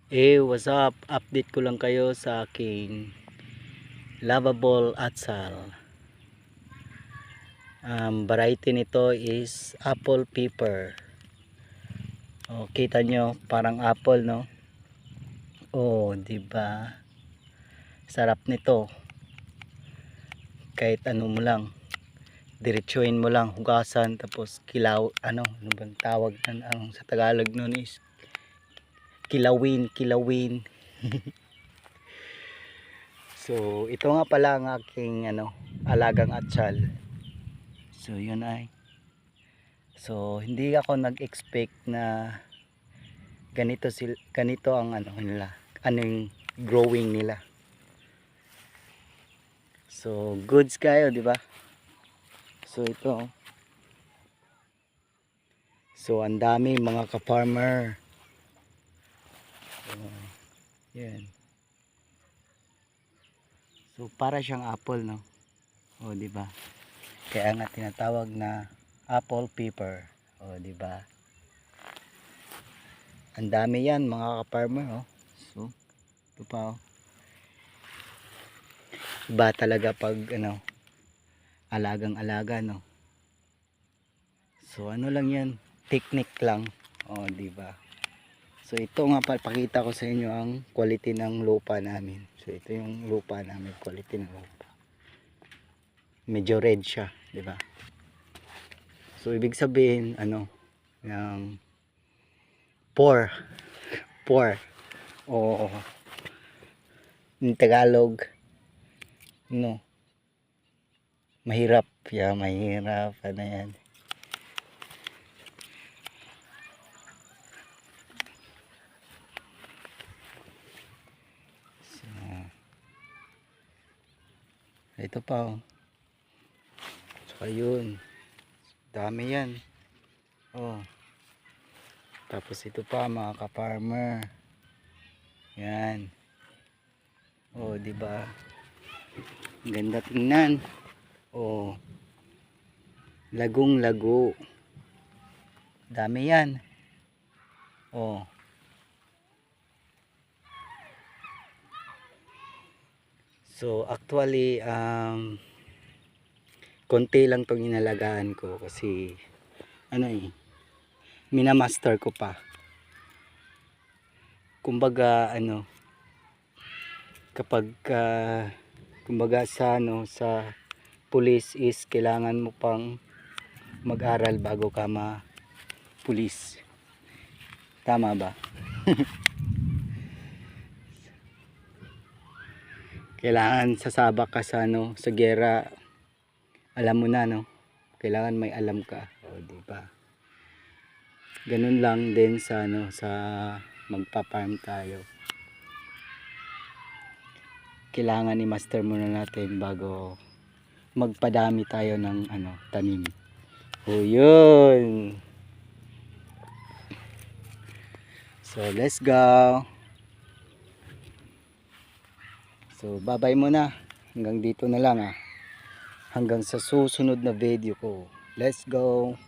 What's up? Update ko lang kayo sa aking lovable atsal. Variety nito is apple pepper. Kita nyo, parang apple, no? Di ba? Sarap nito. Kahit ano mo lang, diretsuhin mo lang, hugasan, tapos kilaw, ano bang tawag sa Tagalog nun is kilawin. So, ito nga pala ang aking alagang atsal. So, yun ay. So, hindi ako nag-expect na ganito ang nila, yung growing nila. So, goods kayo, di ba? So, ito. So, ang dami mga ka-farmer. So, yan. So, para siyang apple, no? Di ba? Kaya nga tinatawag na apple pepper. Di ba? Ang dami yan mga ka-farmer, So, ito pa, Iba talaga pag alagang-alaga, no? So, lang yan, technique lang. Di ba? So, ito nga pakita ko sa inyo ang quality ng lupa namin. So, ito yung lupa namin, quality ng lupa. Medyo red siya, di ba? So, ibig sabihin, yung poor. In Tagalog, mahirap. Mahirap. Yan? So, ito pa, Saka yun. Dami yan. Tapos ito pa mga ka-farmer. Yan. Di ba? Ganda tingnan. Lagong-lago. Dami yan. So actually konti lang tong inalagaan ko kasi minamaster ko pa. Kumbaga kapag kumbaga sa police is kailangan mo pang mag-aral bago ka ma-police. Tama ba? Kailangan sasabak ka sa sa gera. Alam mo na, kailangan may alam ka. Di ba? Ganun lang din sa sa magpa-farm tayo. Kailangan i-master muna natin bago magpadami tayo ng tanim. Yun. So, let's go. So, bye-bye muna. Hanggang dito na lang, Hanggang sa susunod na video ko. Let's go.